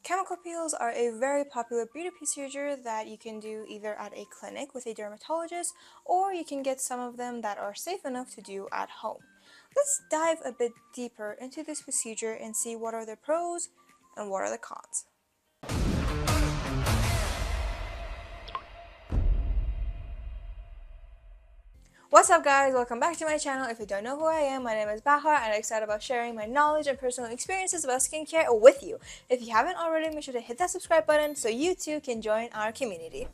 Chemical peels are a very popular beauty procedure that you can do either at a clinic with a dermatologist, or you can get some of them that are safe enough to do at home. Let's dive a bit deeper into this procedure and see what are the pros and what are the cons. What's up guys, welcome back to my channel. If you don't know who I am, my name is Bahar and I'm excited about sharing my knowledge and personal experiences about skincare with you. If you haven't already, make sure to hit that subscribe button so you too can join our community.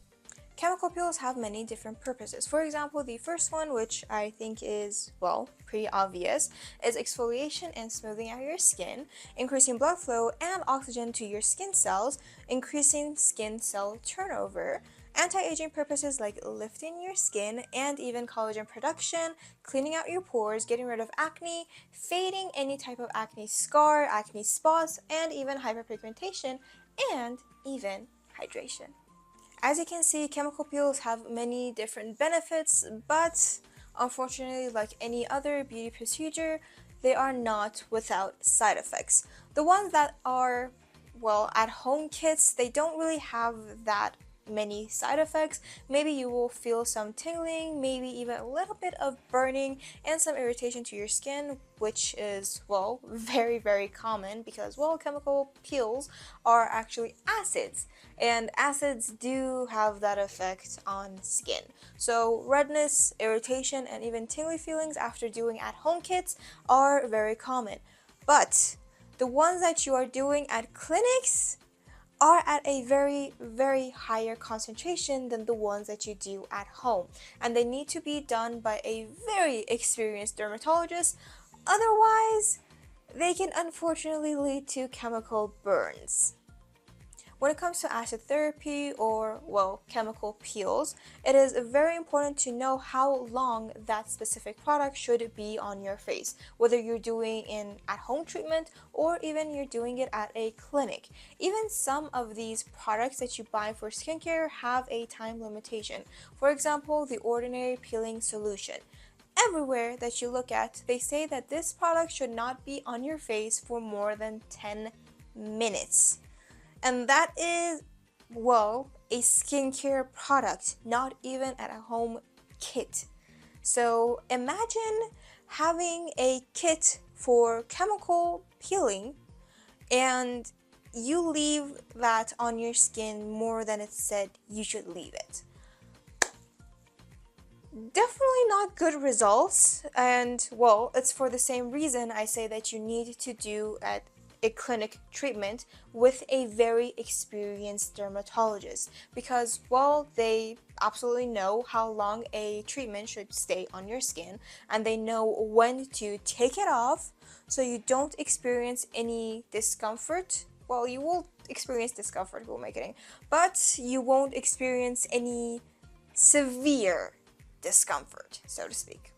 Chemical peels have many different purposes. For example, the first one, which I think is, well, pretty obvious, is exfoliation and smoothing out your skin, increasing blood flow and oxygen to your skin cells, increasing skin cell turnover, anti-aging purposes like lifting your skin and even collagen production, cleaning out your pores, getting rid of acne, fading any type of acne scar, acne spots, and even hyperpigmentation, and even hydration. As you can see, chemical peels have many different benefits, but unfortunately, like any other beauty procedure, they are not without side effects. The ones that are, well, at-home kits, they don't really have that many side effects. Maybe you will feel some tingling, maybe even a little bit of burning and some irritation to your skin, which is, well, very common because, well, chemical peels are actually acids, and acids do have that effect on skin. So redness, irritation, and even tingly feelings after doing at-home kits are very common. But the ones that you are doing at clinics are at a very higher concentration than the ones that you do at home, and they need to be done by a very experienced dermatologist. Otherwise, they can unfortunately lead to chemical burns. When it comes to acid therapy or, well, chemical peels, it is very important to know how long that specific product should be on your face, whether you're doing an at-home treatment or even you're doing it at a clinic. Even some of these products that you buy for skincare have a time limitation. For example, the Ordinary Peeling Solution. Everywhere that you look at, they say that this product should not be on your face for more than 10 minutes. And that is, well, a skincare product, not even at a home kit. So imagine having a kit for chemical peeling and you leave that on your skin more than it said you should leave it. Definitely not good results, and well, it's for the same reason I say that you need to do at a clinic treatment with a very experienced dermatologist, because, well, they absolutely know how long a treatment should stay on your skin and they know when to take it off so you don't experience any discomfort. Well, you will experience discomfort, who am I kidding, but you won't experience any severe discomfort, so to speak.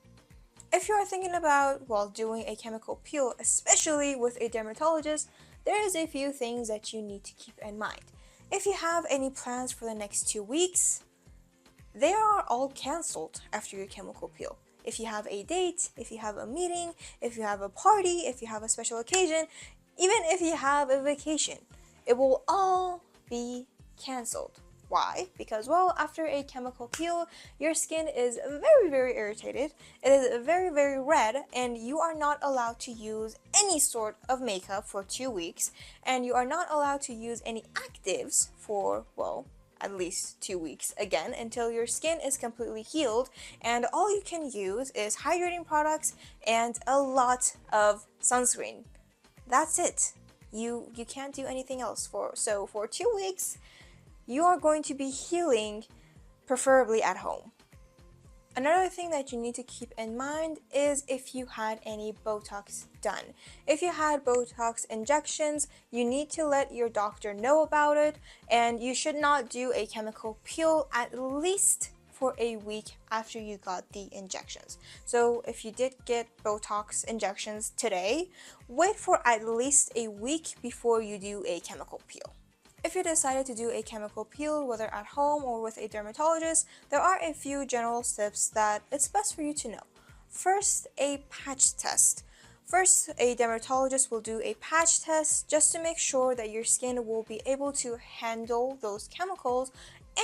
If you are thinking about, well, doing a chemical peel, especially with a dermatologist, there is a few things that you need to keep in mind. If you have any plans for the next 2 weeks, they are all canceled after your chemical peel. If you have a date, if you have a meeting, if you have a party, if you have a special occasion, even if you have a vacation, it will all be canceled. Why? Because, well, after a chemical peel, your skin is very irritated, it is very red, and you are not allowed to use any sort of makeup for 2 weeks, and you are not allowed to use any actives for, well, at least 2 weeks again, until your skin is completely healed, and all you can use is hydrating products and a lot of sunscreen. That's it. You can't do anything else for 2 weeks. You are going to be healing, preferably at home. Another thing that you need to keep in mind is if you had any Botox done. If you had Botox injections, you need to let your doctor know about it, and you should not do a chemical peel at least for a week after you got the injections. So if you did get Botox injections today, wait for at least a week before you do a chemical peel. If you decided to do a chemical peel, whether at home or with a dermatologist, there are a few general steps that it's best for you to know. First, a patch test. First, a dermatologist will do a patch test just to make sure that your skin will be able to handle those chemicals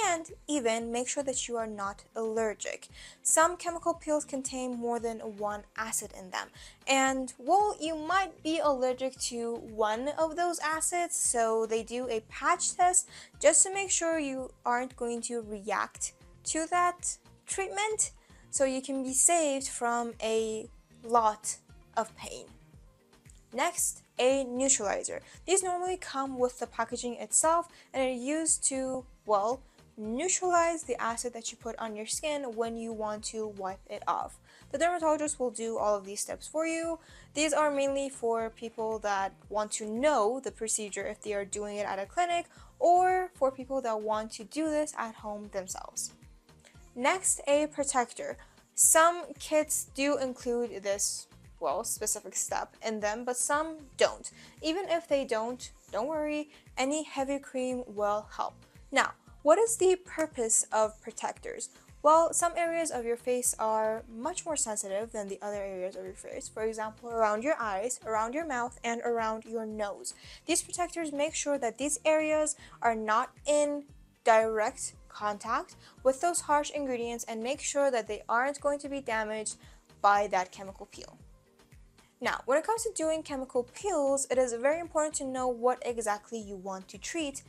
and even make sure that you are not allergic. Some chemical peels contain more than one acid in them, and well, you might be allergic to one of those acids, so they do a patch test just to make sure you aren't going to react to that treatment, so you can be saved from a lot of pain. Next, a neutralizer. These normally come with the packaging itself and are used to, well, neutralize the acid that you put on your skin when you want to wipe it off. The dermatologist will do all of these steps for you. These are mainly for people that want to know the procedure if they are doing it at a clinic, or for people that want to do this at home themselves. Next, a protector. Some kits do include this, well, specific step in them, but some don't. Even if they don't worry, any heavy cream will help. Now, what is the purpose of protectors? Well, some areas of your face are much more sensitive than the other areas of your face. For example, around your eyes, around your mouth, and around your nose. These protectors make sure that these areas are not in direct contact with those harsh ingredients and make sure that they aren't going to be damaged by that chemical peel. Now, when it comes to doing chemical peels, it is very important to know what exactly you want to treat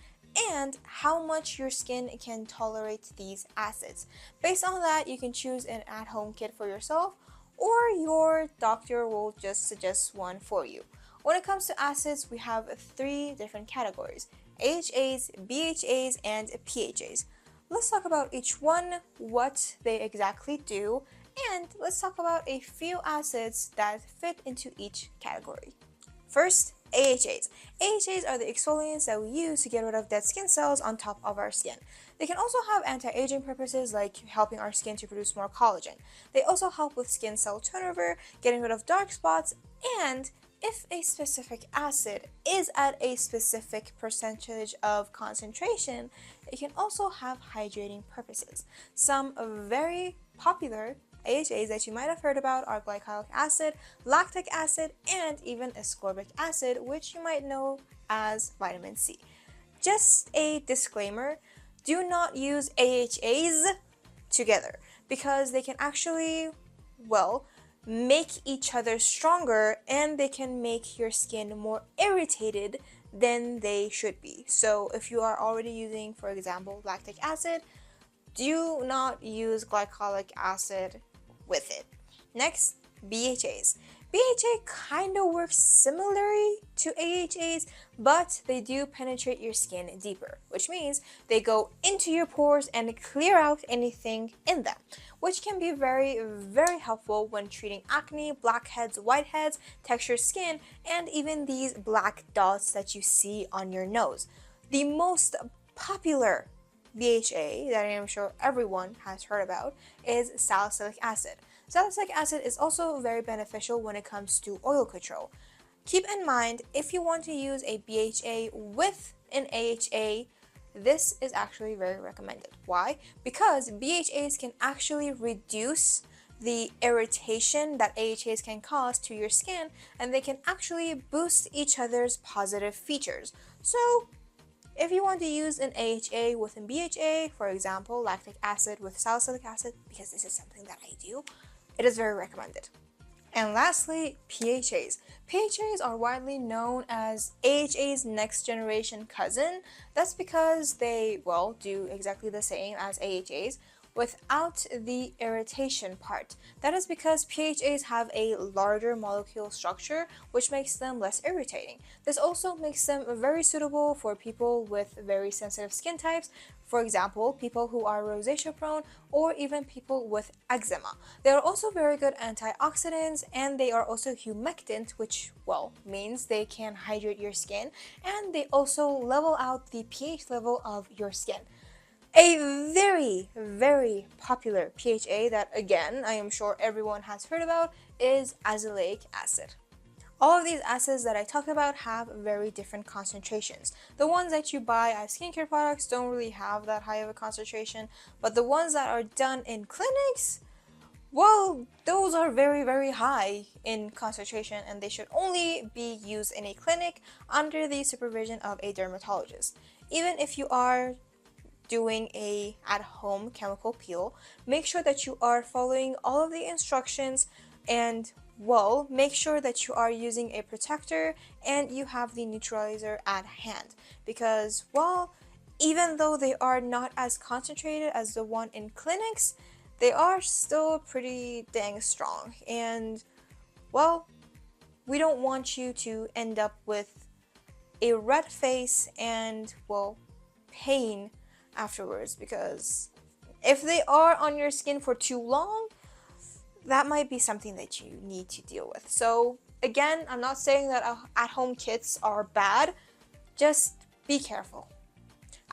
and how much your skin can tolerate these acids. Based on that, you can choose an at-home kit for yourself, or your doctor will just suggest one for you. When it comes to acids, we have 3 different categories: AHAs, BHAs, and PHAs. Let's talk about each one, what they exactly do, and let's talk about a few acids that fit into each category. First, AHAs. AHAs are the exfoliants that we use to get rid of dead skin cells on top of our skin. They can also have anti-aging purposes, like helping our skin to produce more collagen. They also help with skin cell turnover, getting rid of dark spots, and if a specific acid is at a specific percentage of concentration, it can also have hydrating purposes. Some very popular AHAs that you might have heard about are glycolic acid, lactic acid, and even ascorbic acid, which you might know as vitamin C. Just a disclaimer, do not use AHAs together because they can actually, well, make each other stronger and they can make your skin more irritated than they should be. So if you are already using, for example, lactic acid, do not use glycolic acid with it. Next, BHAs. BHA kind of works similarly to AHAs, but they do penetrate your skin deeper, which means they go into your pores and clear out anything in them, which can be very, very helpful when treating acne, blackheads, whiteheads, textured skin, and even these black dots that you see on your nose. The most popular BHA that I am sure everyone has heard about is salicylic acid. Salicylic acid is also very beneficial when it comes to oil control. Keep in mind, if you want to use a BHA with an AHA, this is actually very recommended. Why? Because BHAs can actually reduce the irritation that AHAs can cause to your skin, and they can actually boost each other's positive features. So if you want to use an AHA with an BHA, for example, lactic acid with salicylic acid, because this is something that I do, it is very recommended. And lastly, PHAs. PHAs are widely known as AHA's next generation cousin. That's because they, well, do exactly the same as AHAs without the irritation part. That is because PHAs have a larger molecule structure, which makes them less irritating. This also makes them very suitable for people with very sensitive skin types, for example, people who are rosacea prone or even people with eczema. They are also very good antioxidants, and they are also humectant, which, well, means they can hydrate your skin, and they also level out the pH level of your skin. A very, very popular PHA that, again, I am sure everyone has heard about is azelaic acid. All of these acids that I talked about have very different concentrations. The ones that you buy as skincare products don't really have that high of a concentration, but the ones that are done in clinics, well, those are very, very high in concentration and they should only be used in a clinic under the supervision of a dermatologist. Even if you are doing a at-home chemical peel, make sure that you are following all of the instructions and well, make sure that you are using a protector and you have the neutralizer at hand because well, even though they are not as concentrated as the one in clinics, they are still pretty dang strong and well, we don't want you to end up with a red face and well, pain afterwards because if they are on your skin for too long, that might be something that you need to deal with. So again, I'm not saying that at-home kits are bad, just be careful.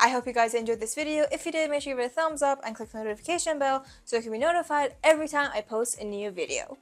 I hope you guys enjoyed this video. If you did, make sure you give it a thumbs up and click the notification bell so you can be notified every time I post a new video.